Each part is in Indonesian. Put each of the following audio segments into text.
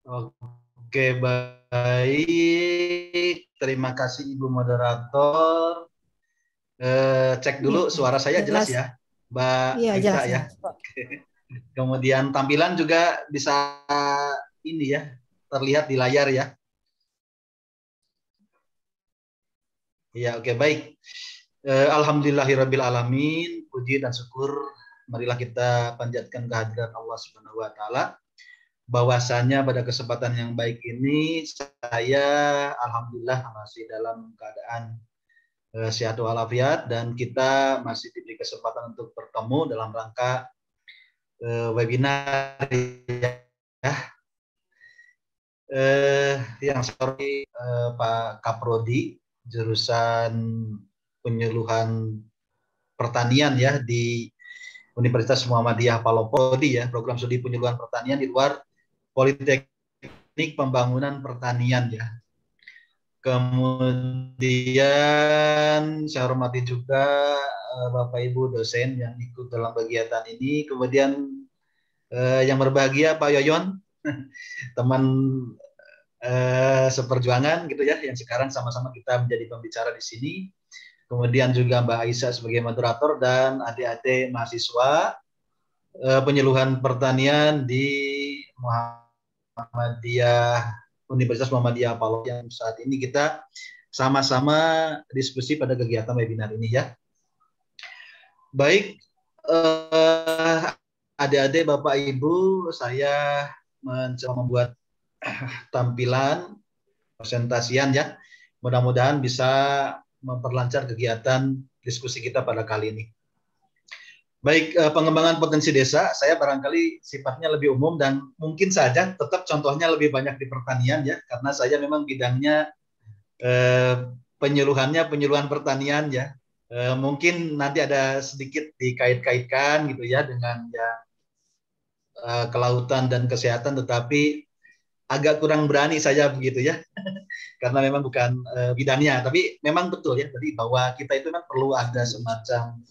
Oke, baik. Terima kasih Ibu Moderator. Cek Iya, dulu suara saya jelas jelas. ya, Mbak Iya, Rita jelas, ya. jelas, Pak. Kemudian tampilan juga bisa ini ya, terlihat di layar ya. Ya, oke, baik. Alhamdulillahirabbil alamin, puji dan syukur marilah kita panjatkan kehadirat Allah Subhanahu wa taala. Bahwasanya pada kesempatan yang baik ini saya alhamdulillah masih dalam keadaan sehat walafiat dan kita masih diberi kesempatan untuk bertemu dalam rangka webinar ya. Yang sorry Pak Kaprodi jurusan penyuluhan pertanian ya di Universitas Muhammadiyah Palopo ya, program studi penyuluhan pertanian di luar Politeknik Pembangunan Pertanian ya. Kemudian saya hormati juga Bapak Ibu dosen yang ikut dalam kegiatan ini. Kemudian yang berbahagia Pak Yoyon, teman seperjuangan gitu ya, yang sekarang sama-sama kita menjadi pembicara di sini. Kemudian juga Mbak Aisyah sebagai moderator dan adik-adik mahasiswa penyuluhan pertanian di Muhammadiyah Universitas Muhammadiyah Palopo yang saat ini kita sama-sama diskusi pada kegiatan webinar ini ya. Baik, adik-adik Bapak Ibu, saya mencoba membuat tampilan presentasian ya. Mudah-mudahan bisa memperlancar kegiatan diskusi kita pada kali ini. Baik, pengembangan potensi desa, saya barangkali sifatnya lebih umum dan mungkin saja tetap contohnya lebih banyak di pertanian ya, karena saya memang bidangnya penyuluhan pertanian ya. Mungkin nanti ada sedikit dikait-kaitkan gitu ya dengan yang kelautan dan kesehatan, tetapi agak kurang berani saya begitu ya, karena memang bukan bidangnya. Tapi memang betul ya, tadi bahwa kita itu kan perlu ada semacam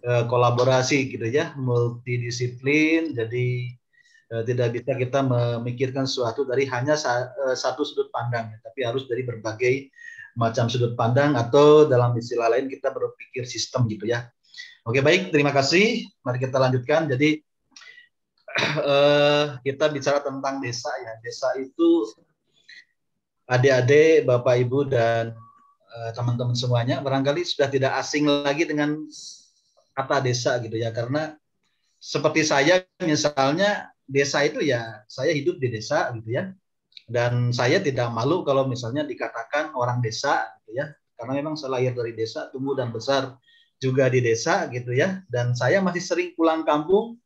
kolaborasi gitu ya, multidisiplin. Jadi tidak bisa kita memikirkan sesuatu dari hanya satu sudut pandang, tapi harus dari berbagai macam sudut pandang atau dalam istilah lain kita berpikir sistem gitu ya. Oke, baik, terima kasih. Mari kita lanjutkan. Jadi kita bicara tentang desa ya. Desa itu adik-adik, Bapak Ibu dan teman-teman semuanya barangkali sudah tidak asing lagi dengan kata desa gitu ya, karena seperti saya misalnya desa itu ya saya hidup di desa gitu ya, dan saya tidak malu kalau misalnya dikatakan orang desa gitu ya, karena memang saya lahir dari desa, tumbuh dan besar juga di desa gitu ya, dan saya masih sering pulang kampung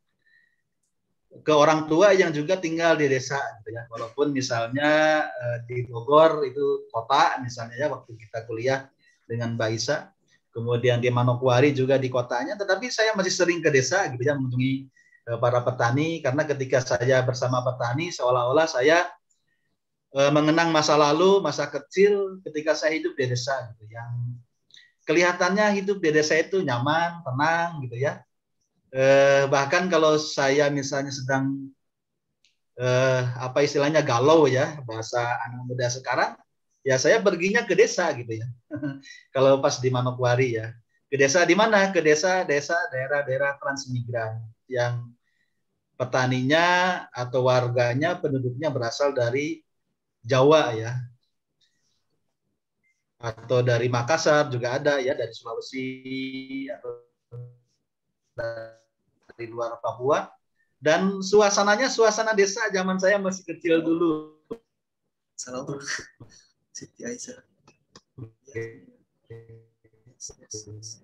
ke orang tua yang juga tinggal di desa gitu ya, walaupun misalnya di Bogor itu kota misalnya ya waktu kita kuliah dengan Mbak Isa, kemudian di Manokwari juga di kotanya, tetapi saya masih sering ke desa gitu ya, mengunjungi para petani, karena ketika saya bersama petani seolah-olah saya mengenang masa lalu, masa kecil ketika saya hidup di desa gitu, yang kelihatannya hidup di desa itu nyaman, tenang gitu ya. Bahkan kalau saya misalnya sedang apa istilahnya galau ya, bahasa anak muda sekarang, ya saya perginya ke desa gitu ya. Kalau pas di Manokwari ya, ke desa di mana? Ke desa-desa daerah-daerah transmigran yang petaninya atau warganya penduduknya berasal dari Jawa ya, atau dari Makassar juga ada ya, dari Sulawesi atau dari luar Papua, dan suasananya suasana desa zaman saya masih kecil dulu. Assalamualaikum Siti Aisyah.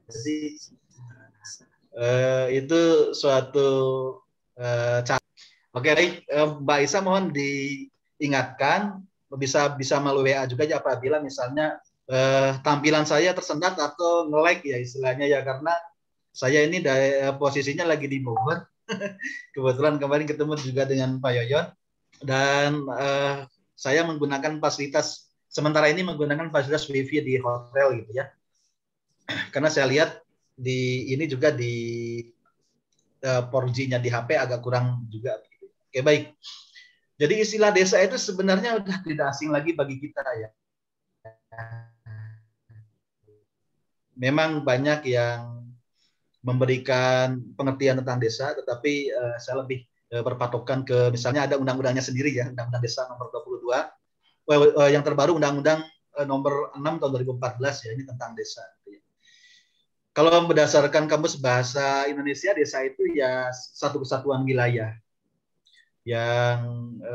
Jadi itu suatu cara. Oke, Mbak Isa mohon diingatkan bisa melalui WA juga ya apabila misalnya tampilan saya tersendat atau nge-lag ya istilahnya ya, karena saya ini posisinya lagi di Bogor. Kebetulan kemarin ketemu juga dengan Pak Yoyon dan saya menggunakan fasilitas sementara ini menggunakan fasilitas WiFi di hotel gitu ya. Karena saya lihat di ini juga di 4G-nya di HP agak kurang juga. Oke, baik. Jadi istilah desa itu sebenarnya udah tidak asing lagi bagi kita ya. Memang banyak yang memberikan pengertian tentang desa, tetapi saya lebih berpatokan ke misalnya ada undang-undangnya sendiri ya, Undang-Undang Desa nomor 22, yang terbaru Undang-Undang nomor 6 tahun 2014 ya, ini tentang desa. Kalau berdasarkan kamus bahasa Indonesia, desa itu ya satu kesatuan wilayah yang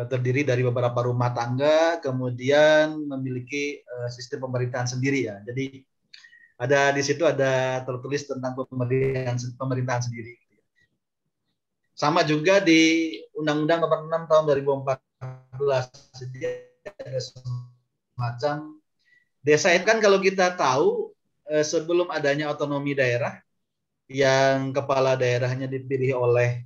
terdiri dari beberapa rumah tangga, kemudian memiliki sistem pemerintahan sendiri ya. Jadi ada di situ ada tertulis tentang pemerintahan sendiri. Sama juga di Undang-Undang Nomor 6 tahun 2014, jadi ada semacam desa itu kan kalau kita tahu sebelum adanya otonomi daerah yang kepala daerahnya dipilih oleh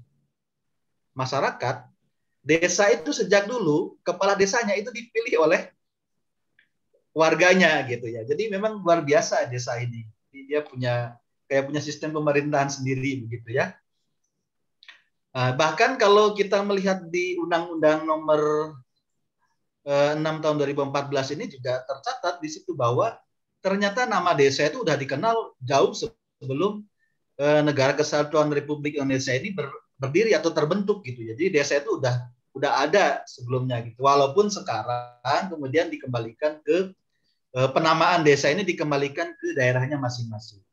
masyarakat, desa itu sejak dulu kepala desanya itu dipilih oleh warganya gitu ya. Jadi memang luar biasa desa ini. Dia punya sistem pemerintahan sendiri begitu ya. Bahkan kalau kita melihat di Undang-Undang Nomor 6 tahun 2014 ini juga tercatat di situ bahwa ternyata nama desa itu sudah dikenal jauh sebelum Negara Kesatuan Republik Indonesia ini berdiri atau terbentuk gitu ya. Jadi desa itu udah ada sebelumnya gitu. Walaupun sekarang kemudian dikembalikan ke penamaan desa ini dikembalikan ke daerahnya masing-masing.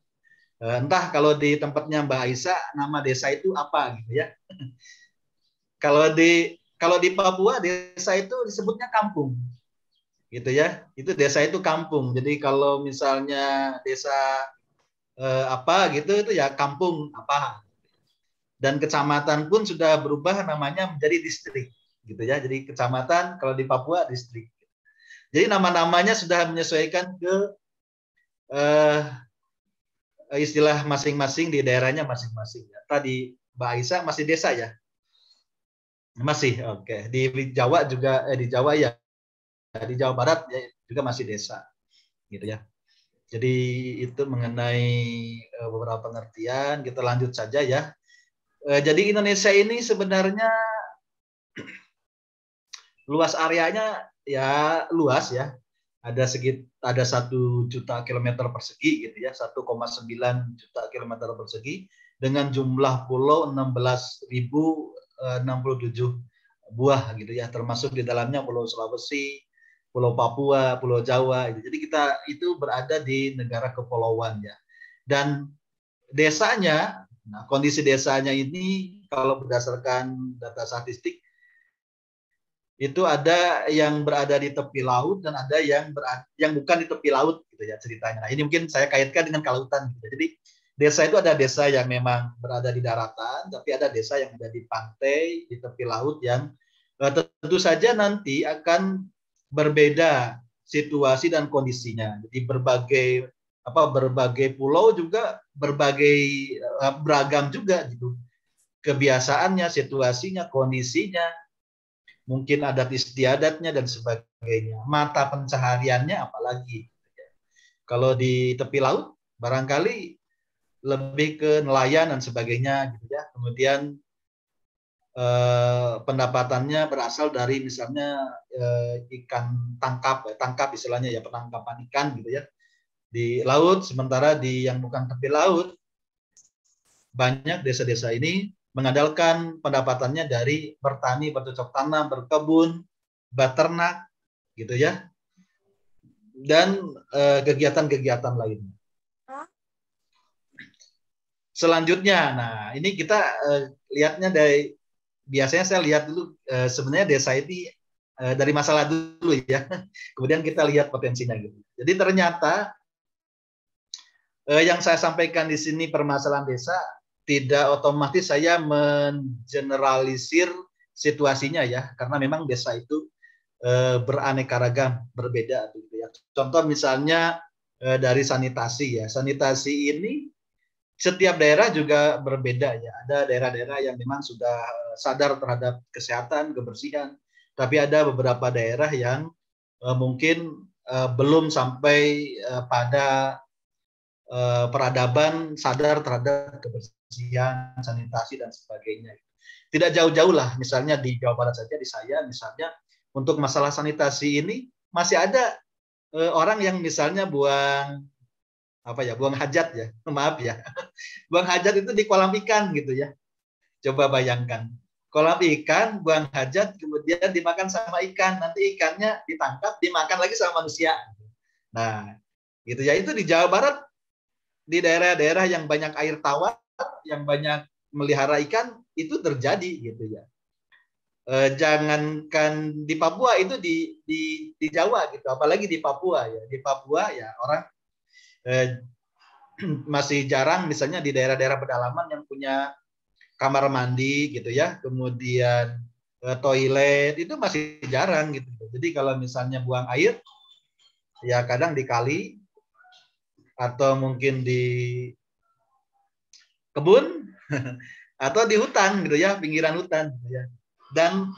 Entah kalau di tempatnya Mbak Aisyah nama desa itu apa gitu ya. Kalau di Papua desa itu disebutnya kampung. Gitu ya. Itu desa itu kampung. Jadi kalau misalnya desa apa gitu itu ya kampung apa. Dan kecamatan pun sudah berubah namanya menjadi distrik gitu ya. Jadi kecamatan kalau di Papua distrik. Jadi nama-namanya sudah menyesuaikan ke istilah masing-masing di daerahnya masing-masing. Tadi Mbak Aisyah masih desa ya? Masih, oke. Di Jawa juga, di Jawa ya, di Jawa Barat ya, juga masih desa, gitu ya. Jadi itu mengenai beberapa pengertian. Kita lanjut saja ya. Jadi Indonesia ini sebenarnya luas areanya ya luas ya. Ada 1 juta kilometer persegi gitu ya, 1,9 juta kilometer persegi dengan jumlah pulau 16.067 buah gitu ya, termasuk di dalamnya Pulau Sulawesi, Pulau Papua, Pulau Jawa. Jadi kita itu berada di negara kepulauan ya. Dan desanya, nah kondisi desanya ini kalau berdasarkan data statistik itu ada yang berada di tepi laut dan ada yang bukan di tepi laut gitu ya ceritanya. Nah, ini mungkin saya kaitkan dengan kelautan gitu. Jadi desa itu ada desa yang memang berada di daratan, tapi ada desa yang ada di pantai, di tepi laut yang tentu saja nanti akan berbeda situasi dan kondisinya. Jadi berbagai pulau juga beragam juga gitu. Kebiasaannya, situasinya, kondisinya, mungkin adat istiadatnya dan sebagainya. Mata pencahariannya apalagi. Kalau di tepi laut barangkali lebih ke nelayan dan sebagainya gitu ya. Kemudian pendapatannya berasal dari misalnya ikan tangkap istilahnya ya, penangkapan ikan gitu ya di laut. Sementara di yang bukan tepi laut banyak desa-desa ini mengandalkan pendapatannya dari bertani, bercocok tanam, berkebun, beternak, gitu ya, dan kegiatan-kegiatan lainnya. Selanjutnya, nah ini kita lihatnya dari biasanya saya lihat dulu sebenarnya desa ini dari masalah dulu ya, kemudian kita lihat potensinya gitu. Jadi ternyata yang saya sampaikan di sini permasalahan desa tidak otomatis saya mengeneralisir situasinya ya, karena memang desa itu beraneka ragam, berbeda gitu ya. Contoh misalnya dari sanitasi ya. Sanitasi ini setiap daerah juga berbeda ya. Ada daerah-daerah yang memang sudah sadar terhadap kesehatan, kebersihan, tapi ada beberapa daerah yang mungkin belum sampai pada peradaban sadar terhadap kebersihan, sanitasi dan sebagainya. Tidak jauh-jauh lah, misalnya di Jawa Barat saja, di saya misalnya, untuk masalah sanitasi ini masih ada orang yang misalnya buang buang hajat ya, maaf ya, buang hajat itu di kolam ikan gitu ya. Coba bayangkan, kolam ikan buang hajat kemudian dimakan sama ikan, nanti ikannya ditangkap dimakan lagi sama manusia. Nah, gitu ya, itu di Jawa Barat, di daerah-daerah yang banyak air tawar, yang banyak melihara ikan, itu terjadi gitu ya. Jangankan di Papua, itu di Jawa gitu, apalagi di Papua ya. Di Papua ya orang masih jarang misalnya di daerah-daerah pedalaman yang punya kamar mandi gitu ya, kemudian toilet, itu masih jarang gitu. Jadi kalau misalnya buang air ya kadang di kali atau mungkin di kebun atau di hutan gitu ya, pinggiran hutan gitu ya. Dan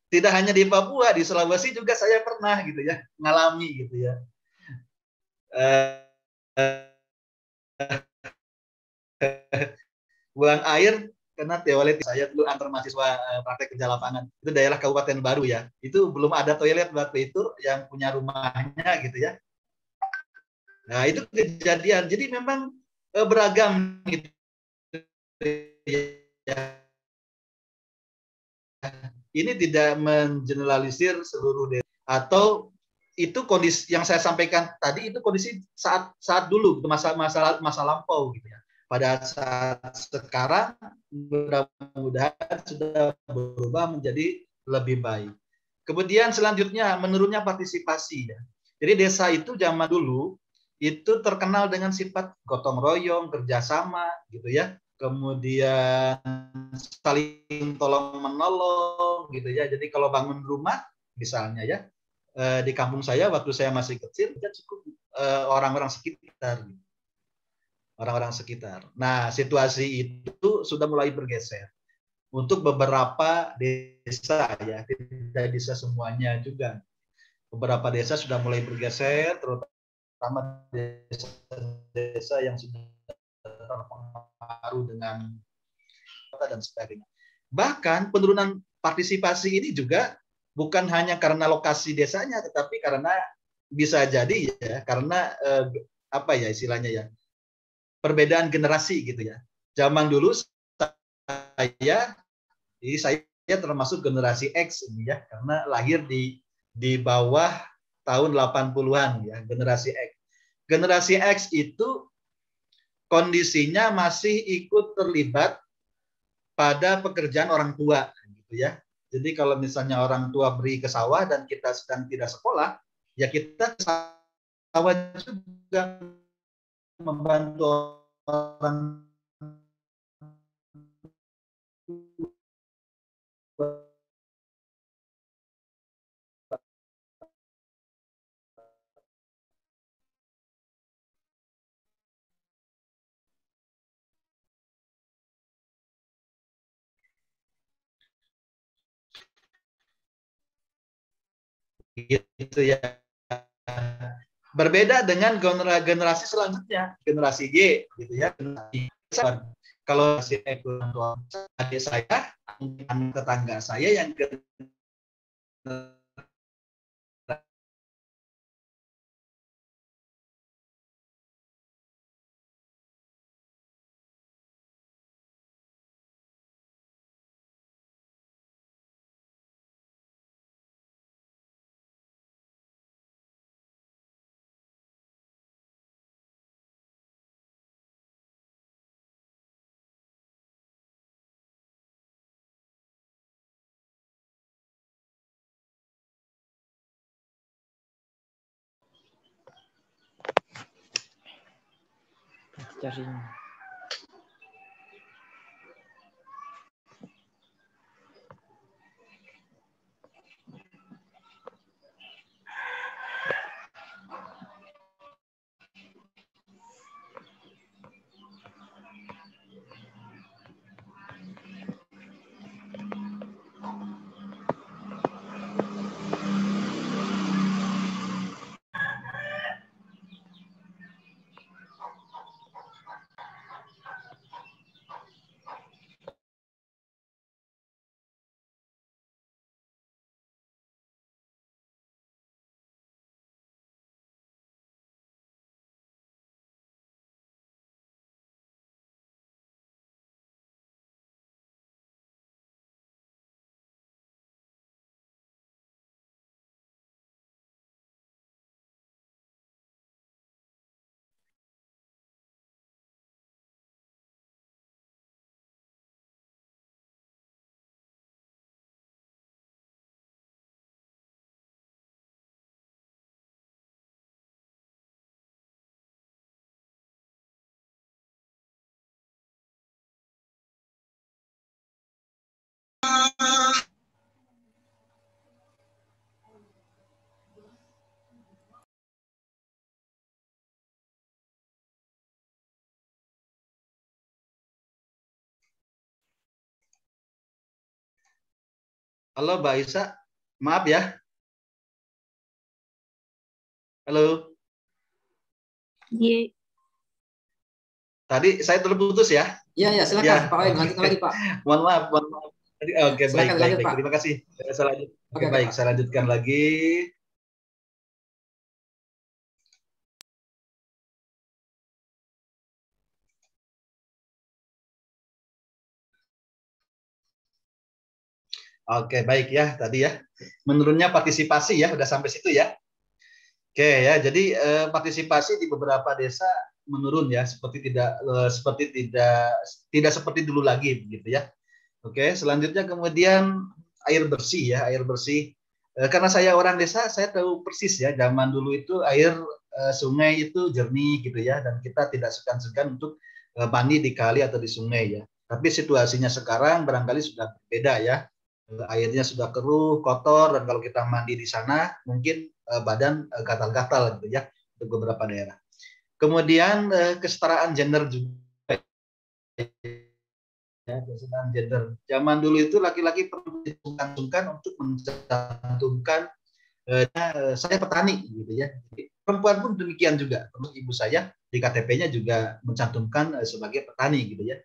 tidak hanya di Papua, di Sulawesi juga saya pernah gitu ya, ngalami gitu ya. Buang air karena toilet saya dulu antar mahasiswa praktek kerja lapangan, itu daerah Kabupaten Baru ya, itu belum ada toilet waktu itu, yang punya rumahnya gitu ya. Nah itu kejadian, jadi memang beragam gitu ya. Ini tidak mengeneralisir seluruh desa, atau itu kondisi yang saya sampaikan tadi, itu kondisi saat dulu, masa lampau gitu ya. Pada saat sekarang mudah-mudahan sudah berubah menjadi lebih baik. Kemudian selanjutnya menurunnya partisipasi ya. Jadi desa itu zaman dulu itu terkenal dengan sifat gotong royong, kerjasama gitu ya. Kemudian saling tolong menolong gitu ya. Jadi kalau bangun rumah misalnya ya, di kampung saya waktu saya masih kecil, ya cukup orang-orang sekitar. Orang-orang sekitar. Nah, situasi itu sudah mulai bergeser. Untuk beberapa desa ya, tidak bisa semuanya juga. Beberapa desa sudah mulai bergeser, terutama desa-desa yang sudah terpengaruh dengan kota dan sebagainya. Bahkan penurunan partisipasi ini juga bukan hanya karena lokasi desanya, tetapi karena bisa jadi ya, karena apa ya istilahnya ya, perbedaan generasi gitu ya. Zaman dulu saya termasuk generasi X ini ya, karena lahir di bawah tahun 80-an ya, generasi X. Generasi X itu kondisinya masih ikut terlibat pada pekerjaan orang tua gitu ya. Jadi kalau misalnya orang tua beri ke sawah dan kita sedang tidak sekolah, ya kita ke sawah juga membantu orang gitu ya. Berbeda dengan generasi selanjutnya, generasi Y gitu ya. Kalau si adik saya, tetangga saya yang Jaring. Halo Mbak Isa, maaf ya. Halo. Iya. Tadi saya terputus ya. Iya, ya, silakan Ya, Pak Wayan, lanjutkan lagi Pak. Mohon maaf, mohon maaf. Oke, baik, Silakan, baik, lanjut, baik. Pak. Terima kasih. Saya lanjut. Oke, Oke, baik, Pak. saya lanjutkan lagi. Oke, baik ya tadi ya. Menurunnya partisipasi ya, udah sampai situ ya. Oke ya, jadi partisipasi di beberapa desa menurun ya, tidak seperti dulu lagi begitu ya. Oke, selanjutnya kemudian air bersih ya, air bersih. Karena saya orang desa, saya tahu persis ya, zaman dulu itu air sungai itu jernih gitu ya, dan kita tidak segan-segan untuk mandi di kali atau di sungai ya. Tapi situasinya sekarang barangkali sudah berbeda ya. Airnya sudah keruh, kotor, dan kalau kita mandi di sana mungkin badan gatal-gatal gitu ya untuk beberapa daerah. Kemudian kesetaraan gender juga ya, kesetaraan gender. Zaman dulu itu laki-laki perlu disungkan-sungkan untuk mencantumkan saya petani gitu ya. Perempuan pun demikian juga. Ibu saya di KTP-nya juga mencantumkan sebagai petani gitu ya.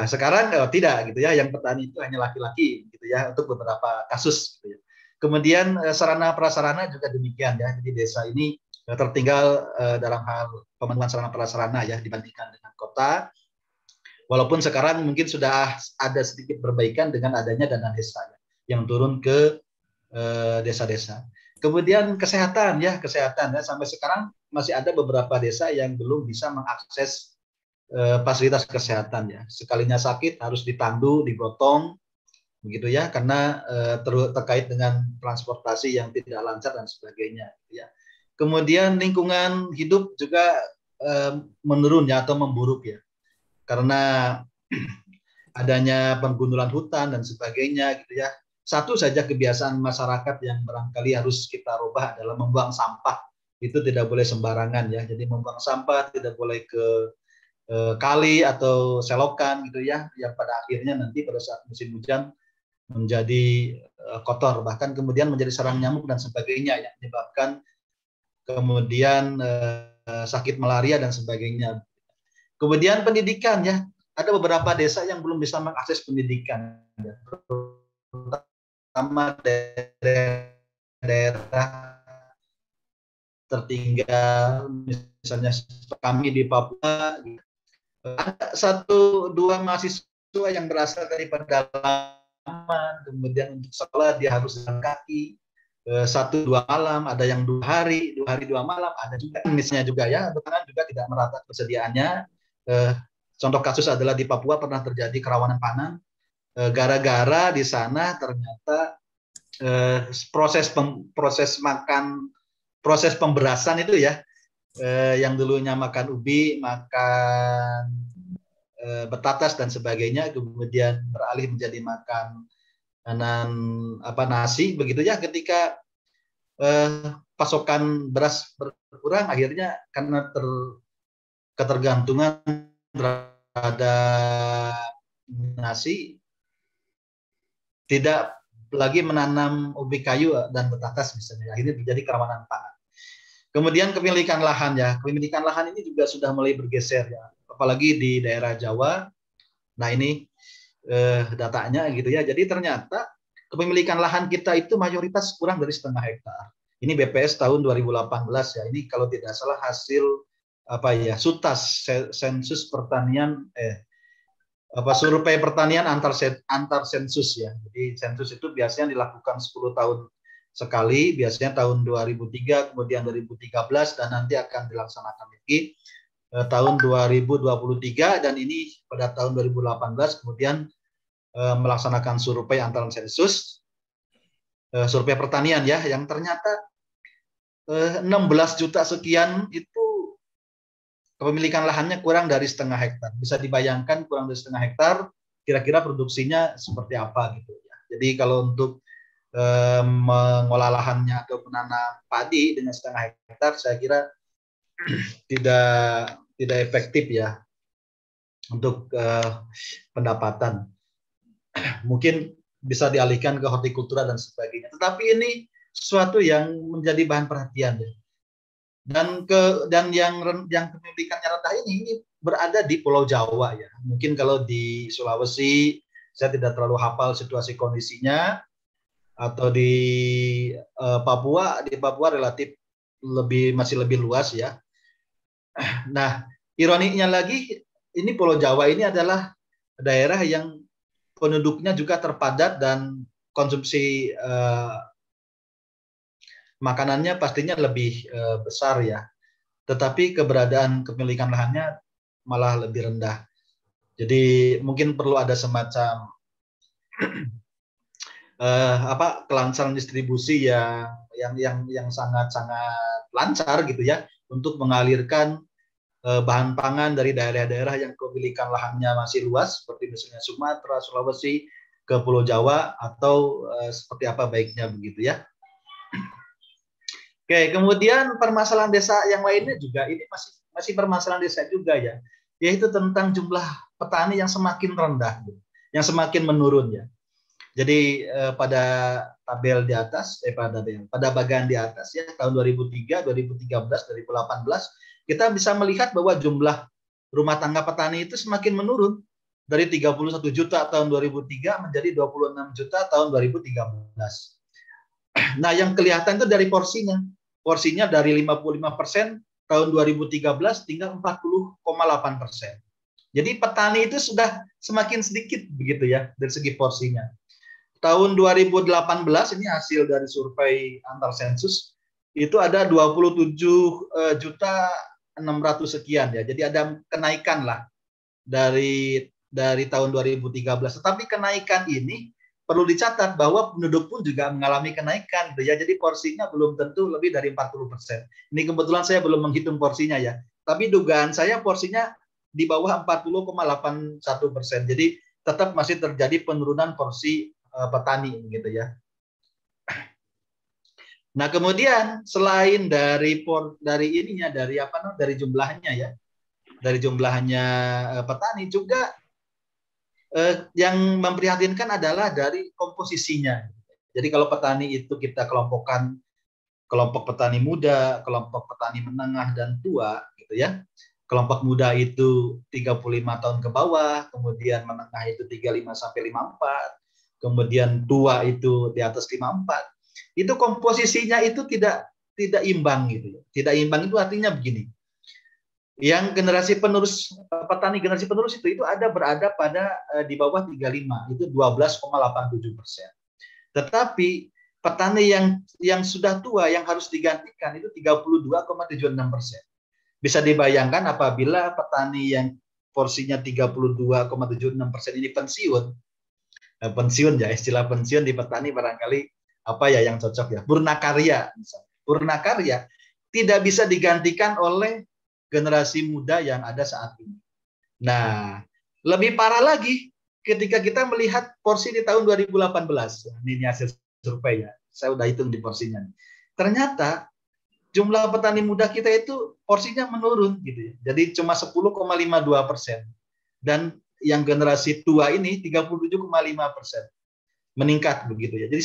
Sekarang tidak gitu ya, yang petani itu hanya laki-laki gitu ya untuk beberapa kasus gitu ya. Kemudian sarana prasarana juga demikian ya. Jadi desa ini tertinggal dalam hal pemenuhan sarana prasarana ya dibandingkan dengan kota. Walaupun sekarang mungkin sudah ada sedikit perbaikan dengan adanya dana desa ya, yang turun ke desa-desa. Kemudian kesehatan ya, sampai sekarang masih ada beberapa desa yang belum bisa mengakses fasilitas kesehatan ya. Sekalinya sakit harus ditandu, digotong begitu ya, karena terkait dengan transportasi yang tidak lancar dan sebagainya ya. Kemudian lingkungan hidup juga menurun ya atau memburuk ya. Karena adanya penggundulan hutan dan sebagainya gitu ya. Satu saja kebiasaan masyarakat yang barangkali harus kita rubah adalah membuang sampah. Itu tidak boleh sembarangan ya. Jadi membuang sampah tidak boleh ke kali atau selokan gitu ya, yang pada akhirnya nanti pada saat musim hujan menjadi kotor, bahkan kemudian menjadi sarang nyamuk dan sebagainya yang menyebabkan kemudian sakit malaria dan sebagainya. Kemudian pendidikan ya, ada beberapa desa yang belum bisa mengakses pendidikan ya, terutama daerah tertinggal, misalnya kami di Papua. Ada 1-2 mahasiswa yang berasal dari pedalaman, kemudian untuk sekolah dia harus jalan kaki 1-2 malam, ada yang 2 hari 2 malam, ada juga misalnya juga ya, bahkan juga tidak merata persediaannya. Contoh kasus adalah di Papua pernah terjadi kerawanan pangan, gara-gara di sana ternyata proses pemberasan itu ya, yang dulunya makan ubi, makan betatas dan sebagainya, kemudian beralih menjadi makan nasi begitu ya. Ketika pasokan beras berkurang, akhirnya karena ketergantungan terhadap nasi, tidak lagi menanam ubi kayu dan betatas misalnya, akhirnya terjadi kerawanan pangan. Kemudian kepemilikan lahan ya, kepemilikan lahan ini juga sudah mulai bergeser ya, apalagi di daerah Jawa. Nah ini datanya gitu ya. Jadi ternyata kepemilikan lahan kita itu mayoritas kurang dari 0,5 hektar. Ini BPS tahun 2018 ya. Ini kalau tidak salah hasil SUTAS, sensus pertanian survei pertanian antar sensus ya. Jadi sensus itu biasanya dilakukan 10 tahun sekali, biasanya tahun 2003, kemudian 2013, dan nanti akan dilaksanakan lagi tahun 2023, dan ini pada tahun 2018 kemudian melaksanakan survei antar sensus, survei pertanian ya, yang ternyata 16 juta sekian itu kepemilikan lahannya kurang dari 0,5 hektar. Bisa dibayangkan kurang dari 0,5 hektar kira-kira produksinya seperti apa gitu ya. Jadi kalau untuk mengolah lahannya atau menanam padi dengan 0,5 hektar, saya kira tidak efektif ya untuk pendapatan. Mungkin bisa dialihkan ke hortikultura dan sebagainya. Tetapi ini sesuatu yang menjadi bahan perhatian ya. Dan yang kepemilikannya rendah ini berada di Pulau Jawa ya. Mungkin kalau di Sulawesi saya tidak terlalu hafal situasi kondisinya, atau di Papua relatif masih lebih luas ya. Nah, ironinya lagi, ini Pulau Jawa ini adalah daerah yang penduduknya juga terpadat dan konsumsi makanannya pastinya lebih besar ya. Tetapi keberadaan kepemilikan lahannya malah lebih rendah. Jadi mungkin perlu ada semacam kelancaran distribusi yang sangat lancar gitu ya, untuk mengalirkan bahan pangan dari daerah-daerah yang kepemilikan lahannya masih luas seperti misalnya Sumatera, Sulawesi ke Pulau Jawa, atau seperti apa baiknya begitu ya. Oke, kemudian permasalahan desa yang lainnya juga ini masih permasalahan desa juga ya, yaitu tentang jumlah petani yang semakin rendah, yang semakin menurun ya. Jadi pada tabel di atas, pada bagian di atas ya, tahun 2003, 2013, 2018, kita bisa melihat bahwa jumlah rumah tangga petani itu semakin menurun dari 31 juta tahun 2003 menjadi 26 juta tahun 2013. Nah, yang kelihatan itu dari porsinya. Porsinya dari 55% tahun 2013 tinggal 40,8%. Jadi petani itu sudah semakin sedikit begitu ya dari segi porsinya. Tahun 2018 ini hasil dari survei antar sensus itu ada 27 juta 600 sekian ya. Jadi ada kenaikan lah dari tahun 2013. Tetapi kenaikan ini perlu dicatat bahwa penduduk pun juga mengalami kenaikan gitu ya. Jadi porsinya belum tentu lebih dari 40%. Ini kebetulan saya belum menghitung porsinya ya. Tapi dugaan saya porsinya di bawah 40,81%. Jadi tetap masih terjadi penurunan porsi petani gitu ya. Nah, kemudian selain dari jumlahnya ya. Dari jumlahnya petani juga yang memprihatinkan adalah dari komposisinya. Jadi kalau petani itu kita kelompokkan kelompok petani muda, kelompok petani menengah dan tua gitu ya. Kelompok muda itu 35 tahun ke bawah, kemudian menengah itu 35 sampai 54, kemudian tua itu di atas 54. Itu komposisinya itu tidak imbang gitu ya. Tidak imbang itu artinya begini. Yang generasi penerus petani generasi penerus itu berada pada di bawah 35, itu 12,87%. Tetapi petani yang sudah tua yang harus digantikan itu 32,76%. Bisa dibayangkan apabila petani yang porsinya 32,76% ini pensiun ya, istilah pensiun di petani barangkali apa ya yang cocok ya, purnakarya misalnya. Purnakarya tidak bisa digantikan oleh generasi muda yang ada saat ini. Nah, lebih parah lagi ketika kita melihat porsi di tahun 2018. Ini hasil survei ya. Saya udah hitung di porsinya. Ternyata jumlah petani muda kita itu porsinya menurun gitu ya. Jadi cuma 10,52%. Dan yang generasi tua ini 37,5%. Meningkat begitu ya. Jadi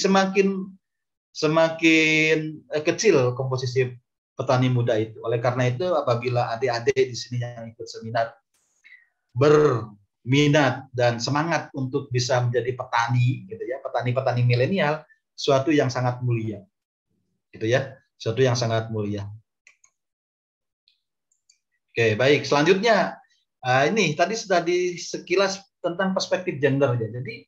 semakin kecil komposisi petani muda itu. Oleh karena itu, apabila adik-adik di sini yang ikut seminar berminat dan semangat untuk bisa menjadi petani, gitu ya, petani-petani milenial, suatu yang sangat mulia, gitu ya, suatu yang sangat mulia. Oke, baik. Selanjutnya, ini tadi sudah sekilas tentang perspektif gender ya. Jadi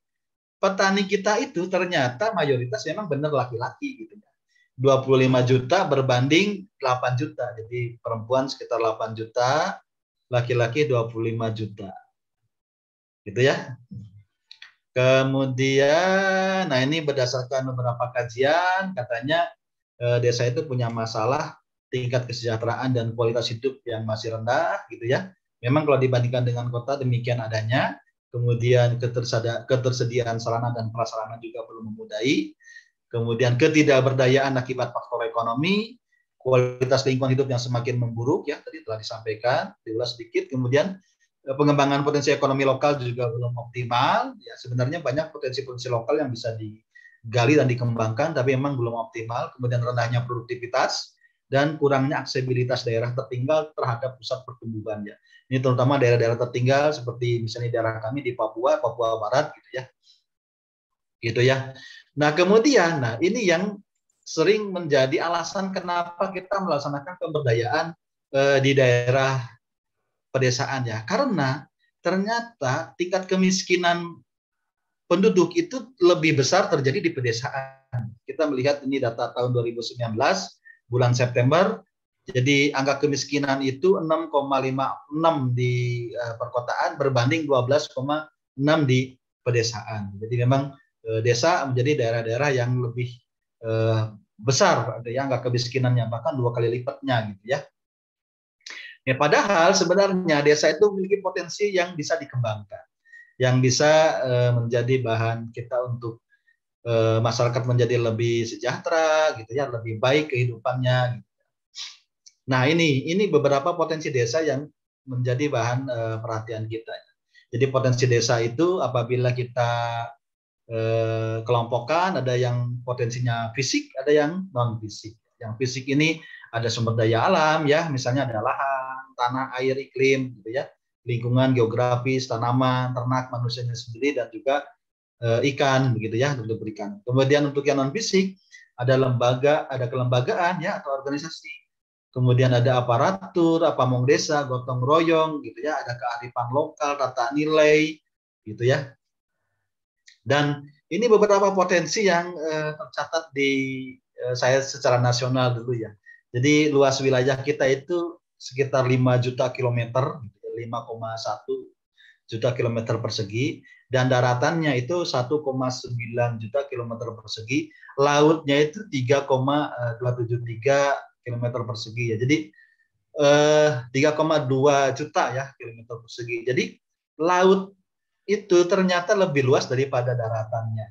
petani kita itu ternyata mayoritas memang benar laki-laki, gitu ya. 25 juta berbanding 8 juta. Jadi perempuan sekitar 8 juta, laki-laki 25 juta. Gitu ya. Kemudian, nah ini berdasarkan beberapa kajian, katanya desa itu punya masalah tingkat kesejahteraan dan kualitas hidup yang masih rendah, gitu ya. Memang kalau dibandingkan dengan kota demikian adanya. kemudian ketersediaan sarana dan prasarana juga belum memadai, kemudian ketidakberdayaan akibat faktor ekonomi, kualitas lingkungan hidup yang semakin memburuk, ya tadi telah disampaikan, diulas sedikit, kemudian pengembangan potensi ekonomi lokal juga belum optimal, ya sebenarnya banyak potensi-potensi lokal yang bisa digali dan dikembangkan, tapi memang belum optimal, kemudian rendahnya produktivitas, dan kurangnya aksesibilitas daerah tertinggal terhadap pusat pertumbuhan, ya. Ini terutama daerah-daerah tertinggal seperti misalnya daerah kami di Papua, Papua Barat gitu ya. Gitu ya. Nah, kemudian ini yang sering menjadi alasan kenapa kita melaksanakan pemberdayaan di daerah pedesaan ya. Karena ternyata tingkat kemiskinan penduduk itu lebih besar terjadi di pedesaan. Kita melihat ini data tahun 2019 bulan September. Jadi angka kemiskinan itu 6,56 di perkotaan berbanding 12,6 di pedesaan. Jadi memang desa menjadi daerah-daerah yang lebih besar ya, angka kemiskinannya, bahkan 2 kali lipatnya gitu ya. Ya, padahal sebenarnya desa itu memiliki potensi yang bisa dikembangkan, yang bisa menjadi bahan kita untuk masyarakat menjadi lebih sejahtera gitu ya, lebih baik kehidupannya gitu. Nah, ini beberapa potensi desa yang menjadi bahan perhatian kita. Jadi potensi desa itu apabila kita kelompokkan, ada yang potensinya fisik, ada yang non fisik. Yang fisik ini ada sumber daya alam ya, misalnya ada lahan, tanah, air, iklim gitu ya, lingkungan geografis, tanaman, ternak, manusianya sendiri, dan juga ikan begitu ya, untuk berikan. Kemudian untuk yang non fisik ada lembaga, ada kelembagaan ya atau organisasi. Kemudian ada aparatur, pamong desa, gotong royong gitu ya, ada kearifan lokal, tata nilai gitu ya. Dan ini beberapa potensi yang tercatat di saya secara nasional dulu ya. Jadi luas wilayah kita itu sekitar 5 juta kilometer, 5,1 juta kilometer persegi, dan daratannya itu 1,9 juta kilometer persegi, lautnya itu 3,273 kilometer persegi ya. Jadi 3,2 juta ya kilometer persegi. Jadi laut itu ternyata lebih luas daripada daratannya.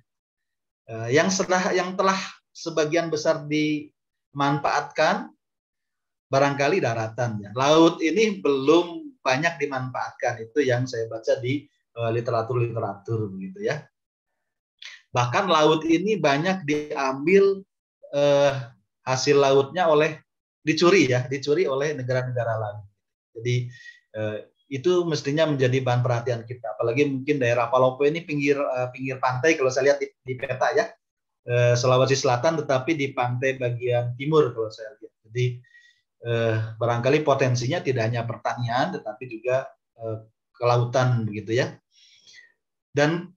Yang telah sebagian besar dimanfaatkan barangkali daratannya. Laut ini belum banyak dimanfaatkan. Itu yang saya baca di literatur begitu ya. Bahkan laut ini banyak diambil hasil lautnya dicuri oleh negara-negara lain. Jadi itu mestinya menjadi bahan perhatian kita. Apalagi mungkin daerah Palopo ini pinggir pantai, kalau saya lihat di peta ya, Sulawesi Selatan, tetapi di pantai bagian timur kalau saya lihat. Jadi barangkali potensinya tidak hanya pertanian, tetapi juga kelautan begitu ya. Dan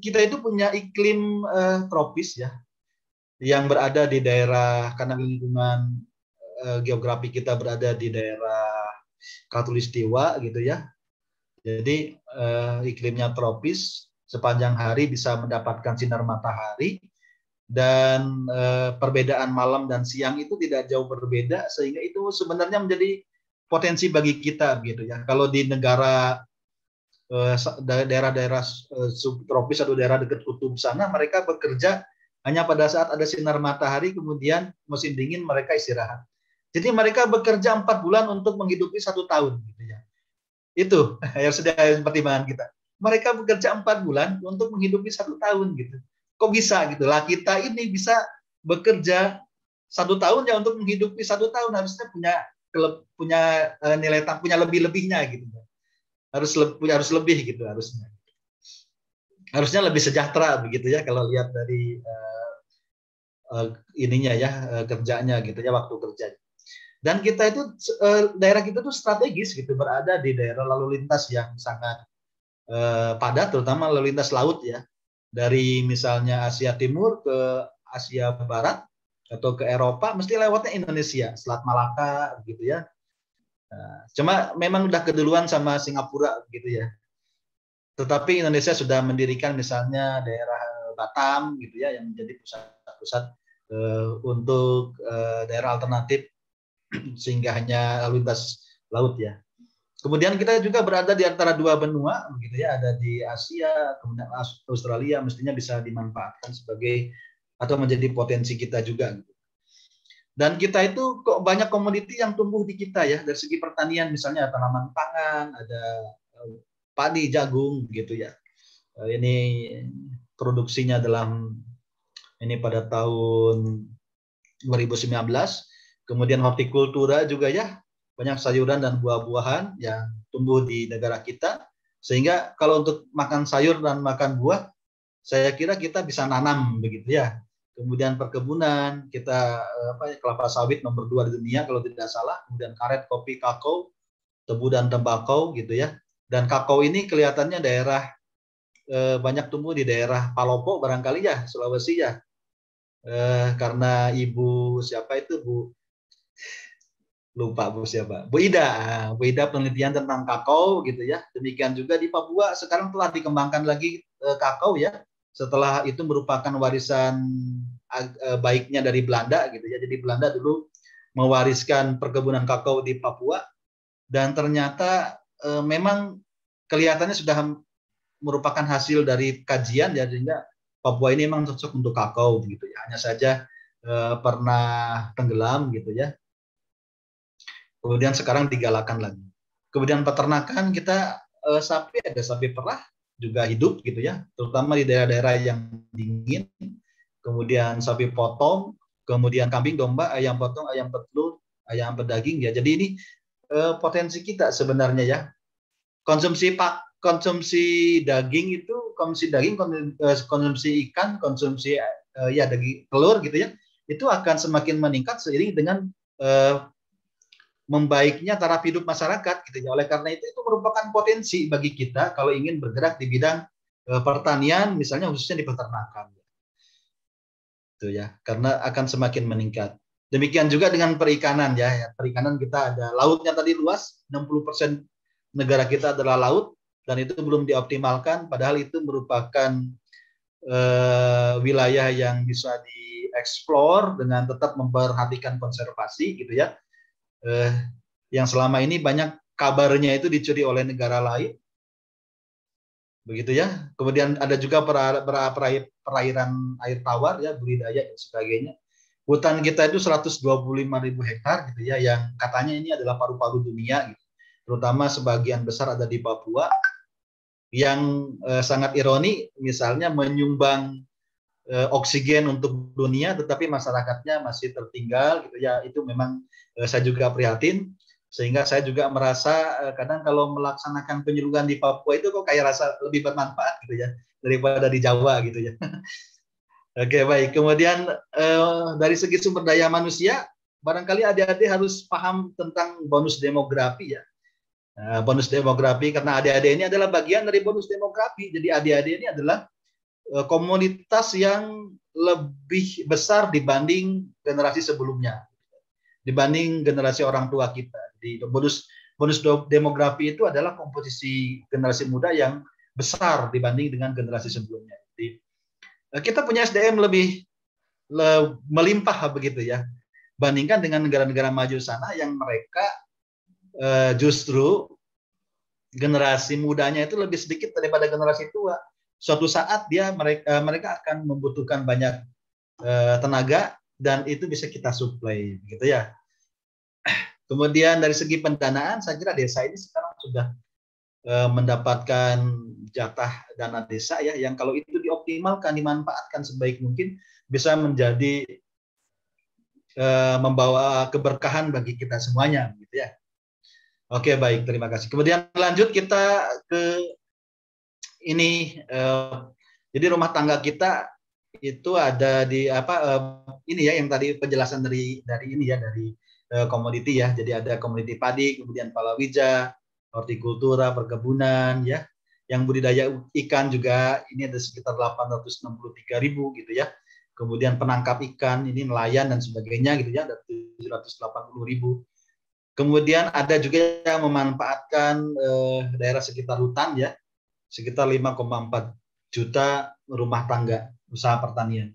kita itu punya iklim tropis ya, yang berada di daerah, karena lingkungan geografi kita berada di daerah Khatulistiwa gitu ya. Jadi iklimnya tropis, sepanjang hari bisa mendapatkan sinar matahari, dan perbedaan malam dan siang itu tidak jauh berbeda, sehingga itu sebenarnya menjadi potensi bagi kita gitu ya. Kalau di negara daerah-daerah subtropis atau daerah dekat kutub sana, mereka bekerja hanya pada saat ada sinar matahari, kemudian musim dingin mereka istirahat. Jadi mereka bekerja 4 bulan untuk menghidupi 1 tahun gitu ya. Itu yang sudah pertimbangan kita. Mereka bekerja 4 bulan untuk menghidupi 1 tahun gitu. Kok bisa gitu lah, kita ini bisa bekerja 1 tahun ya untuk menghidupi 1 tahun, harusnya punya nilai punya lebih-lebihnya gitu. Harus lebih gitu harusnya lebih sejahtera begitu ya, kalau lihat dari ininya ya, kerjanya gitu ya, waktu kerja. Dan kita itu daerah kita tuh strategis gitu, berada di daerah lalu lintas yang sangat padat, terutama lalu lintas laut ya, dari misalnya Asia Timur ke Asia Barat atau ke Eropa mesti lewatnya Indonesia, Selat Malaka gitu ya. Cuma memang udah keduluan sama Singapura gitu ya. Tetapi Indonesia sudah mendirikan misalnya daerah Batam gitu ya, yang menjadi pusat-pusat untuk daerah alternatif, sehingga hanya lalu lintas laut ya. Kemudian kita juga berada di antara dua benua, begitu ya, ada di Asia, kemudian Australia, mestinya bisa dimanfaatkan sebagai atau menjadi potensi kita juga. Dan kita itu kok banyak komoditi yang tumbuh di kita ya, dari segi pertanian, misalnya tanaman pangan, ada padi, jagung, gitu ya. Ini produksinya ini pada tahun 2019, kemudian hortikultura juga ya, banyak sayuran dan buah-buahan yang tumbuh di negara kita, sehingga kalau untuk makan sayur dan makan buah, saya kira kita bisa nanam begitu ya. Kemudian perkebunan, kita kelapa sawit nomor 2 di dunia kalau tidak salah, kemudian karet, kopi, kakao, tebu dan tembakau gitu ya. Dan kakao ini kelihatannya daerah banyak tumbuh di daerah Palopo barangkali ya, Sulawesi ya. Karena Ibu siapa itu lupa Bu siapa, Bu Ida penelitian tentang kakao gitu ya. Demikian juga di Papua sekarang telah dikembangkan lagi kakao ya. Setelah itu merupakan warisan baiknya dari Belanda gitu ya. Jadi Belanda dulu mewariskan perkebunan kakao di Papua dan ternyata memang kelihatannya sudah merupakan hasil dari kajian ya, sehingga Papua ini memang cocok untuk kakao gitu ya. Hanya saja pernah tenggelam gitu ya. Kemudian sekarang digalakan lagi. Kemudian peternakan kita sapi, ada sapi perah juga hidup gitu ya, terutama di daerah-daerah yang dingin. Kemudian sapi potong, kemudian kambing, domba, ayam potong, ayam petelur, ayam pedaging ya. Jadi ini potensi kita sebenarnya ya. Konsumsi daging itu, konsumsi ikan, konsumsi ya daging telur gitu ya, itu akan semakin meningkat seiring dengan membaiknya taraf hidup masyarakat gitu ya. Oleh karena itu merupakan potensi bagi kita kalau ingin bergerak di bidang pertanian, misalnya khususnya di peternakan. Itu ya, karena akan semakin meningkat. Demikian juga dengan perikanan ya. Perikanan kita ada lautnya tadi luas, 60% negara kita adalah laut dan itu belum dioptimalkan, padahal itu merupakan wilayah yang bisa dieksplor dengan tetap memperhatikan konservasi gitu ya. Yang selama ini banyak kabarnya itu dicuri oleh negara lain, begitu ya. Kemudian ada juga perairan air tawar ya, budidaya dan sebagainya. Hutan kita itu 125.000 hektar gitu ya, yang katanya ini adalah paru-paru dunia gitu. Terutama sebagian besar ada di Papua, yang sangat ironi misalnya menyumbang oksigen untuk dunia, tetapi masyarakatnya masih tertinggal gitu ya. Itu memang saya juga prihatin, sehingga saya juga merasa kadang kalau melaksanakan penyuluhan di Papua itu kok kayak rasa lebih bermanfaat gitu ya daripada di Jawa gitu ya. Oke, baik. Kemudian dari segi sumber daya manusia, barangkali adik-adik harus paham tentang bonus demografi ya. Bonus demografi, karena adik-adik ini adalah bagian dari bonus demografi. Jadi adik-adik ini adalah komunitas yang lebih besar dibanding generasi sebelumnya, dibanding generasi orang tua kita. Jadi bonus demografi itu adalah komposisi generasi muda yang besar dibanding dengan generasi sebelumnya. Jadi kita punya SDM lebih melimpah begitu ya, bandingkan dengan negara-negara maju sana yang mereka justru generasi mudanya itu lebih sedikit daripada generasi tua. Suatu saat mereka akan membutuhkan banyak tenaga dan itu bisa kita suplai gitu ya. Kemudian dari segi pendanaan, saya kira desa ini sekarang sudah mendapatkan jatah dana desa ya, yang kalau itu dioptimalkan, dimanfaatkan sebaik mungkin bisa menjadi membawa keberkahan bagi kita semuanya gitu ya. Oke, baik, terima kasih. Kemudian lanjut kita ke ini, jadi rumah tangga kita itu ada di ini ya, yang tadi penjelasan dari ini ya, dari komoditi ya. Jadi ada komoditi padi, kemudian palawija, hortikultura, perkebunan ya. Yang budidaya ikan juga ini ada sekitar 863.000 gitu ya. Kemudian penangkap ikan ini nelayan dan sebagainya gitu ya, ada 780.000. Kemudian ada juga yang memanfaatkan daerah sekitar hutan ya, sekitar 5,4 juta rumah tangga usaha pertanian.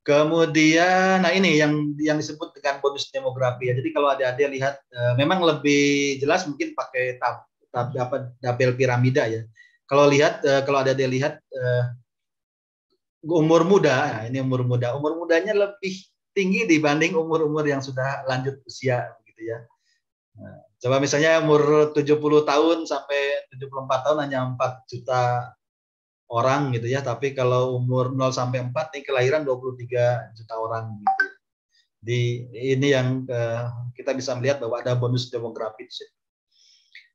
Kemudian, nah ini yang disebut dengan bonus demografi ya. Jadi kalau adik-adik lihat, memang lebih jelas mungkin pakai tabel piramida ya. Kalau lihat, kalau adik-adik lihat umur muda, nah ini umur mudanya lebih tinggi dibanding umur-umur yang sudah lanjut usia, gitu ya. Nah, coba misalnya umur 70 tahun sampai 74 tahun hanya 4 juta orang gitu ya, tapi kalau umur 0 sampai 4 nih kelahiran 23 juta orang gitu. Di ini yang kita bisa melihat bahwa ada bonus demografis.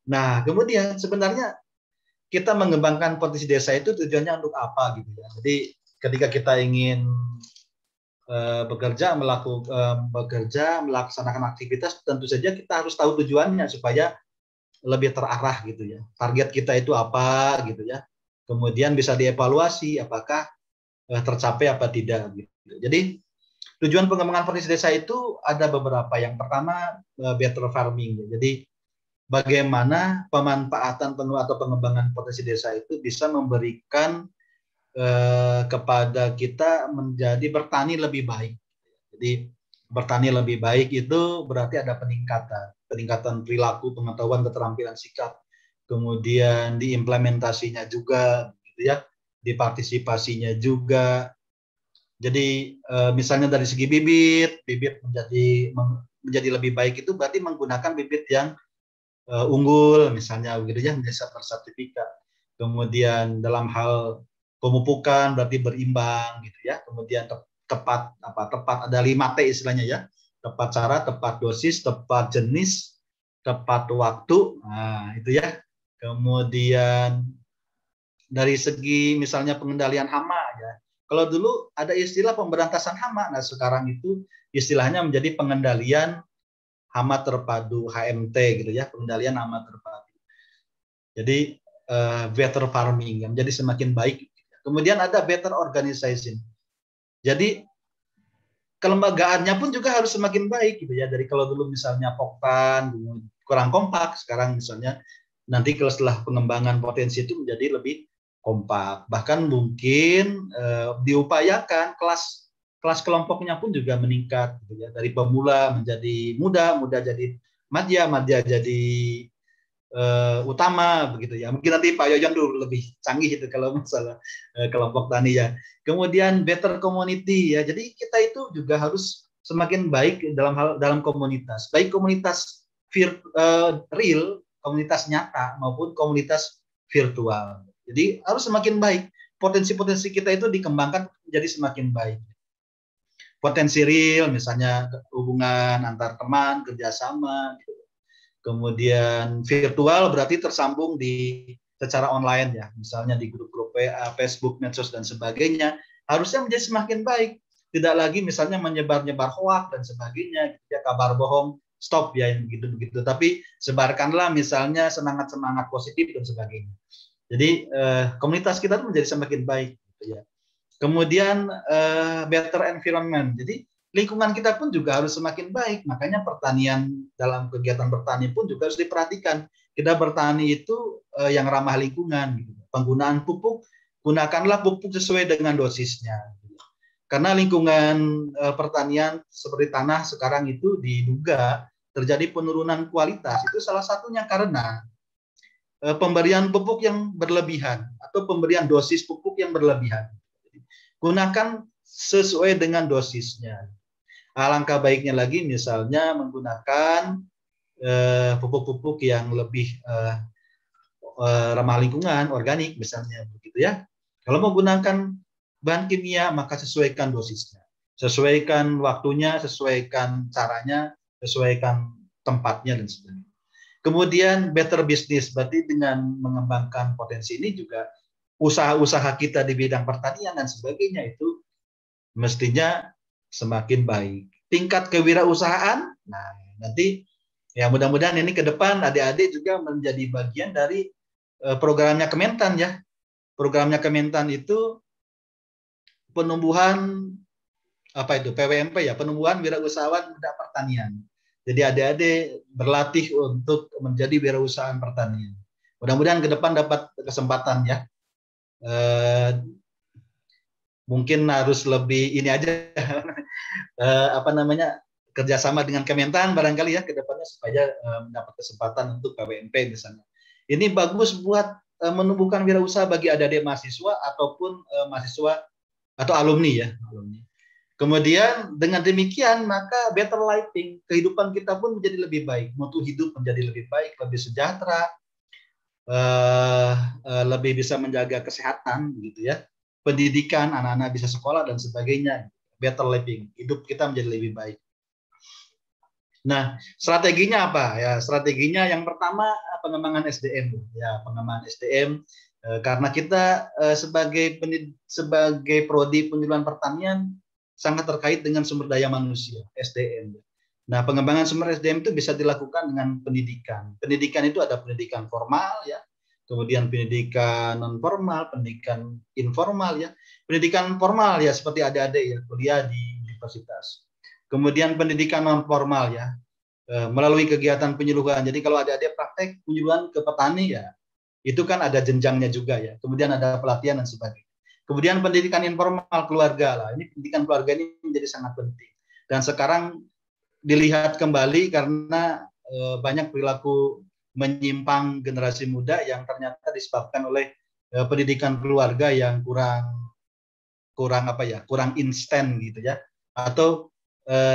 Nah, kemudian sebenarnya kita mengembangkan potensi desa itu tujuannya untuk apa gitu ya. Jadi ketika kita ingin bekerja melaksanakan aktivitas, tentu saja kita harus tahu tujuannya supaya lebih terarah gitu ya. Target kita itu apa gitu ya. Kemudian bisa dievaluasi apakah tercapai apa tidak gitu. Jadi tujuan pengembangan potensi desa itu ada beberapa. Yang pertama better farming. Jadi bagaimana pemanfaatan atau pengembangan potensi desa itu bisa memberikan kepada kita menjadi bertani lebih baik. Jadi bertani lebih baik itu berarti ada peningkatan perilaku, pengetahuan, keterampilan sikap, kemudian diimplementasinya juga, gitu ya, dipartisipasinya juga. Jadi misalnya dari segi bibit menjadi lebih baik itu berarti menggunakan bibit yang unggul, misalnya begitu ya, menjadi bersertifikat. Kemudian dalam hal pemupukan berarti berimbang gitu ya. Kemudian tepat ada 5T istilahnya ya. Tepat cara, tepat dosis, tepat jenis, tepat waktu. Nah, itu ya. Kemudian dari segi misalnya pengendalian hama ya. Kalau dulu ada istilah pemberantasan hama, nah sekarang itu istilahnya menjadi pengendalian hama terpadu, HMT gitu ya, pengendalian hama terpadu. Jadi better farming yang menjadi semakin baik. Kemudian ada better organization. Jadi kelembagaannya pun juga harus semakin baik gitu ya. Dari kalau dulu misalnya poktan kurang kompak, sekarang misalnya nanti kalau setelah pengembangan potensi itu menjadi lebih kompak. Bahkan mungkin diupayakan kelas kelompoknya pun juga meningkat gitu ya. Dari pemula menjadi muda jadi madya jadi utama begitu ya. Mungkin nanti Pak Yoyon dulu lebih canggih itu kalau masalah kelompok tani ya. Kemudian better community ya. Jadi kita itu juga harus semakin baik dalam komunitas. Baik komunitas real, komunitas nyata maupun komunitas virtual. Jadi harus semakin baik. Potensi-potensi kita itu dikembangkan menjadi semakin baik. Potensi real misalnya hubungan antar teman, kerjasama gitu. Kemudian virtual berarti tersambung secara online ya, misalnya di grup-grup WA, Facebook, medsos dan sebagainya, harusnya menjadi semakin baik. Tidak lagi misalnya menyebar-nyebar hoak dan sebagainya, ya kabar bohong, stop ya yang begitu-begitu. Tapi sebarkanlah misalnya semangat-semangat positif dan sebagainya. Jadi komunitas kita menjadi semakin baik. Gitu ya. Kemudian better environment. Jadi lingkungan kita pun juga harus semakin baik. Makanya pertanian dalam kegiatan bertani pun juga harus diperhatikan. Kita bertani itu yang ramah lingkungan. Gitu. Penggunaan pupuk, gunakanlah pupuk sesuai dengan dosisnya. Karena lingkungan pertanian seperti tanah sekarang itu diduga terjadi penurunan kualitas. Itu salah satunya karena pemberian pupuk yang berlebihan atau pemberian dosis pupuk yang berlebihan. Gunakan sesuai dengan dosisnya. Alangkah baiknya lagi misalnya menggunakan pupuk-pupuk yang lebih ramah lingkungan, organik misalnya begitu ya. Kalau menggunakan bahan kimia maka sesuaikan dosisnya. Sesuaikan waktunya, sesuaikan caranya, sesuaikan tempatnya dan sebagainya. Kemudian better business, berarti dengan mengembangkan potensi ini juga usaha-usaha kita di bidang pertanian dan sebagainya itu mestinya semakin baik. Tingkat kewirausahaan, nah nanti ya mudah-mudahan ini ke depan adik-adik juga menjadi bagian dari programnya Kementan ya. Programnya Kementan itu penumbuhan PWMP ya, penumbuhan wirausahawan muda pertanian. Jadi adik-adik berlatih untuk menjadi wirausahawan pertanian. Mudah-mudahan ke depan dapat kesempatan ya. mungkin harus lebih ini aja apa namanya, kerjasama dengan Kementan barangkali ya ke depannya supaya mendapat kesempatan untuk KWMP misalnya. Ini bagus buat menumbuhkan wirausaha bagi adik-adik mahasiswa ataupun mahasiswa atau alumni ya, alumni. Kemudian dengan demikian maka better living, kehidupan kita pun menjadi lebih baik, mutu hidup menjadi lebih baik, lebih sejahtera, lebih bisa menjaga kesehatan gitu ya, pendidikan, anak-anak bisa sekolah dan sebagainya. Better living, hidup kita menjadi lebih baik. Nah, strateginya apa? Ya, strateginya yang pertama pengembangan SDM. Ya, pengembangan SDM karena kita sebagai prodi penjuruan pertanian sangat terkait dengan sumber daya manusia, SDM. Nah, pengembangan sumber SDM itu bisa dilakukan dengan pendidikan. Pendidikan itu ada pendidikan formal ya, kemudian pendidikan non formal, pendidikan informal ya. Pendidikan formal ya seperti adik-adik ya kuliah di universitas. Kemudian pendidikan non formal ya, melalui kegiatan penyuluhan. Jadi kalau adik-adik praktek penyuluhan ke petani ya, itu kan ada jenjangnya juga ya. Kemudian ada pelatihan dan sebagainya. Kemudian pendidikan informal keluarga lah. Ini pendidikan keluarga ini menjadi sangat penting. Dan sekarang dilihat kembali karena banyak perilaku menyimpang generasi muda yang ternyata disebabkan oleh pendidikan keluarga yang kurang instan gitu ya, atau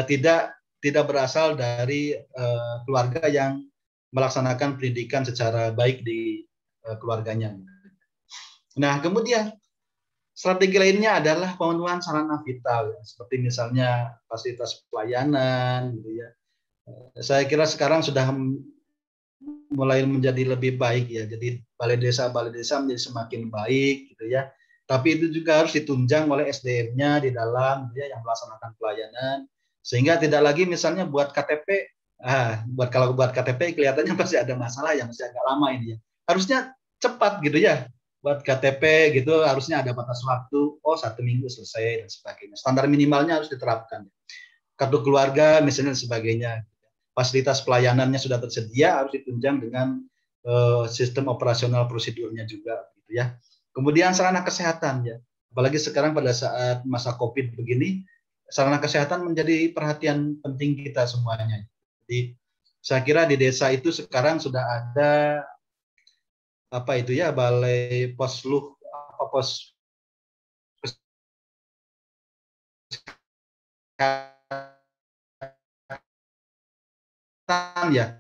tidak berasal dari keluarga yang melaksanakan pendidikan secara baik di keluarganya. Nah, kemudian strategi lainnya adalah pemenuhan sarana vital, ya, seperti misalnya fasilitas pelayanan, gitu ya. Saya kira sekarang sudah mulai menjadi lebih baik ya. Jadi balai desa menjadi semakin baik, gitu ya. Tapi itu juga harus ditunjang oleh SDM-nya di dalam, gitu ya, yang melaksanakan pelayanan, sehingga tidak lagi misalnya buat KTP, kalau buat KTP kelihatannya pasti ada masalah yang masih agak lama ini ya. Harusnya cepat gitu ya. Buat KTP gitu harusnya ada batas waktu, 1 minggu selesai dan sebagainya. Standar minimalnya harus diterapkan. Kartu keluarga misalnya dan sebagainya. Fasilitas pelayanannya sudah tersedia, harus ditunjang dengan sistem operasional prosedurnya juga gitu ya. Kemudian sarana kesehatan ya. Apalagi sekarang pada saat masa Covid begini, sarana kesehatan menjadi perhatian penting kita semuanya. Jadi saya kira di desa itu sekarang sudah ada balai posluh pos ya,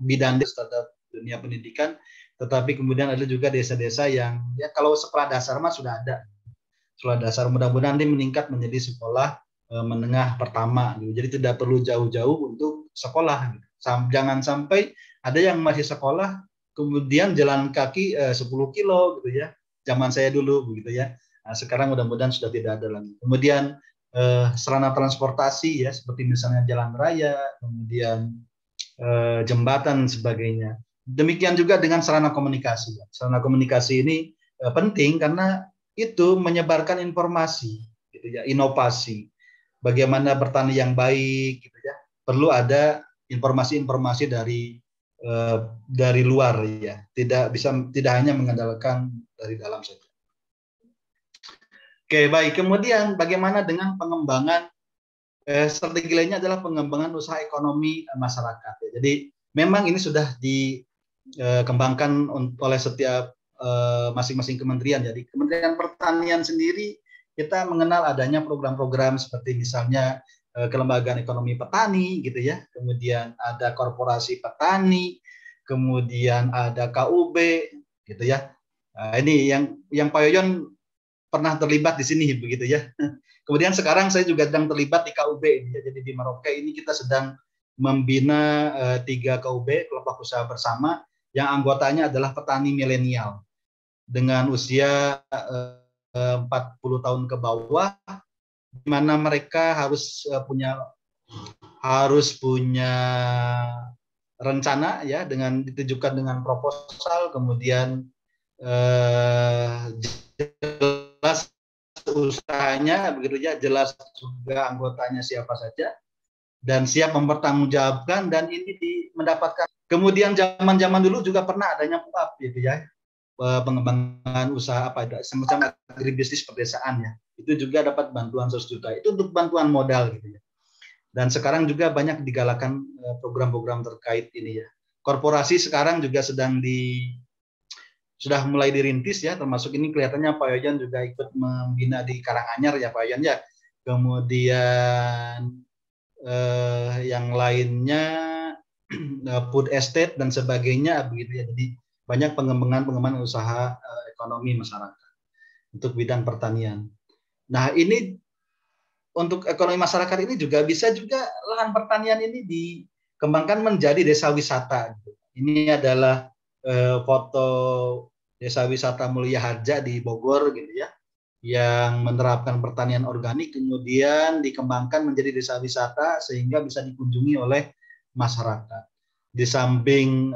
bidang terhadap dunia pendidikan, tetapi kemudian ada juga desa-desa yang ya kalau sekolah dasar mah sudah ada. Sekolah dasar mudah-mudahan ini meningkat menjadi sekolah menengah pertama gitu. Jadi tidak perlu jauh-jauh untuk sekolah gitu. Jangan sampai ada yang masih sekolah kemudian jalan kaki 10 kilo gitu ya. Zaman saya dulu begitu ya. Nah, sekarang mudah-mudahan sudah tidak ada lagi. Kemudian sarana transportasi ya seperti misalnya jalan raya, kemudian jembatan dan sebagainya. Demikian juga dengan sarana komunikasi. Sarana komunikasi ini penting karena itu menyebarkan informasi, gitu ya, inovasi. Bagaimana bertani yang baik, gitu ya. Perlu ada informasi-informasi dari luar ya. Tidak hanya mengandalkan dari dalam saja. Oke, baik. Kemudian bagaimana dengan pengembangan strategi lainnya adalah pengembangan usaha ekonomi masyarakat. Ya. Jadi memang ini sudah dikembangkan oleh setiap masing-masing kementerian. Jadi Kementerian Pertanian sendiri kita mengenal adanya program-program seperti misalnya kelembagaan ekonomi petani gitu ya. Kemudian ada korporasi petani, kemudian ada KUB gitu ya. Nah, ini yang Pak Yoyon pernah terlibat di sini begitu ya. Kemudian sekarang saya juga sedang terlibat di KUB ini. Jadi di Merauke ini kita sedang membina 3 KUB, kelompok usaha bersama, yang anggotanya adalah petani milenial dengan usia 40 tahun ke bawah, di mana mereka harus punya rencana ya, dengan ditujukan dengan proposal, kemudian jelas usahanya begitu ya, jelas juga anggotanya siapa saja dan siap mempertanggungjawabkan, dan ini mendapatkan. Kemudian zaman dulu juga pernah adanya PUAP gitu ya. pengembangan usaha semacam agribisnis pedesaan ya. Itu juga dapat bantuan 100 juta. Itu untuk bantuan modal gitu ya. Dan sekarang juga banyak digalakan program-program terkait ini ya. Korporasi sekarang juga sudah mulai dirintis ya, termasuk ini kelihatannya Pak Yoyan juga ikut membina di Karanganyar ya Pak Yoyan ya. Kemudian yang lainnya food estate dan sebagainya begitu ya. Jadi banyak pengembangan usaha ekonomi masyarakat untuk bidang pertanian. Nah, ini untuk ekonomi masyarakat ini juga bisa juga lahan pertanian ini dikembangkan menjadi desa wisata. Ini adalah foto Desa Wisata Mulia Harja di Bogor gitu ya, yang menerapkan pertanian organik kemudian dikembangkan menjadi desa wisata sehingga bisa dikunjungi oleh masyarakat. Di samping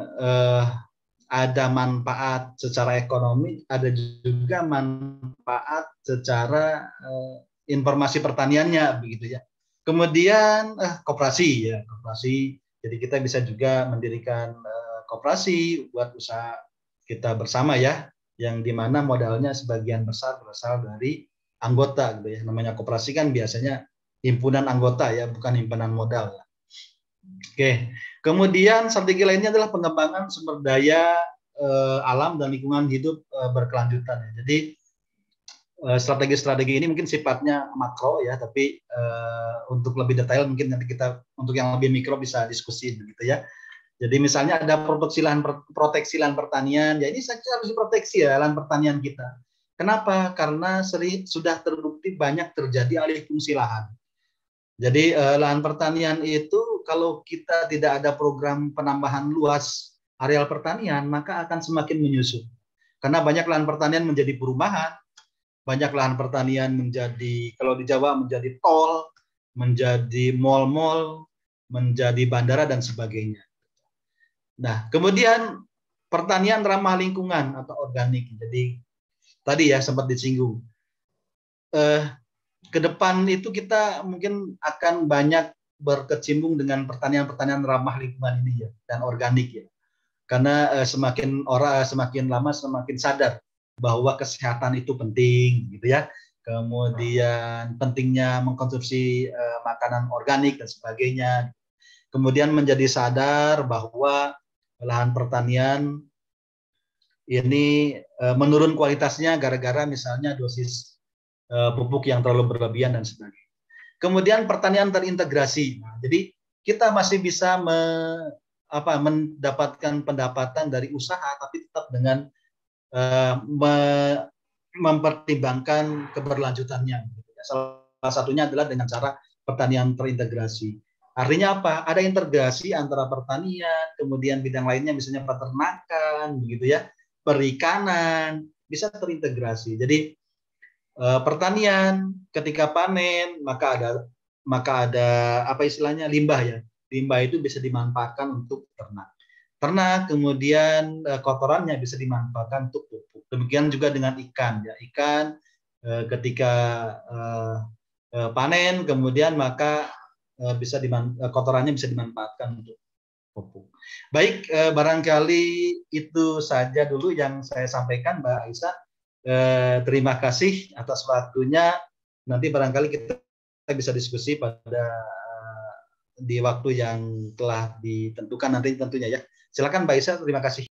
ada manfaat secara ekonomi, ada juga manfaat secara informasi pertaniannya begitu ya. Kemudian koperasi ya, koperasi. Jadi kita bisa juga mendirikan koperasi buat usaha kita bersama ya, yang dimana modalnya sebagian besar berasal dari anggota gitu ya. Namanya koperasi kan biasanya himpunan anggota ya, bukan himpunan modal. Oke, kemudian strategi lainnya adalah pengembangan sumber daya alam dan lingkungan hidup berkelanjutan. Jadi strategi-strategi ini mungkin sifatnya makro ya, tapi untuk lebih detail mungkin nanti kita untuk yang lebih mikro bisa diskusi begitu ya. Jadi misalnya ada proteksi lahan pertanian, ya ini saja harus diproteksi ya lahan pertanian kita. Kenapa? Karena sudah terbukti banyak terjadi alih fungsi lahan. Jadi lahan pertanian itu kalau kita tidak ada program penambahan luas areal pertanian, maka akan semakin menyusut. Karena banyak lahan pertanian menjadi perumahan, banyak lahan pertanian menjadi, kalau di Jawa menjadi tol, menjadi mal-mal, menjadi bandara dan sebagainya. Nah, kemudian pertanian ramah lingkungan atau organik. Jadi tadi ya sempat disinggung. Ke depan itu kita mungkin akan banyak berkecimpung dengan pertanian-pertanian ramah lingkungan ini ya dan organik ya. Karena semakin lama semakin sadar bahwa kesehatan itu penting gitu ya. Kemudian pentingnya mengkonsumsi makanan organik dan sebagainya. Kemudian menjadi sadar bahwa lahan pertanian ini menurun kualitasnya gara-gara misalnya dosis pupuk yang terlalu berlebihan dan sebagainya. Kemudian pertanian terintegrasi. Nah, jadi kita masih bisa mendapatkan pendapatan dari usaha tapi tetap dengan mempertimbangkan keberlanjutannya. Salah satunya adalah dengan cara pertanian terintegrasi. Artinya apa? Ada integrasi antara pertanian, kemudian bidang lainnya misalnya peternakan, begitu ya, perikanan, bisa terintegrasi. Jadi pertanian ketika panen maka ada apa istilahnya limbah ya. Limbah itu bisa dimanfaatkan untuk ternak. Ternak kemudian kotorannya bisa dimanfaatkan untuk pupuk. Demikian juga dengan ikan ya. Ikan ketika panen kemudian maka kotorannya bisa dimanfaatkan untuk pupuk. Baik, barangkali itu saja dulu yang saya sampaikan, Mbak Aisyah. Terima kasih atas waktunya. Nanti barangkali kita bisa diskusi di waktu yang telah ditentukan nanti tentunya ya. Silakan Mbak Aisyah, terima kasih.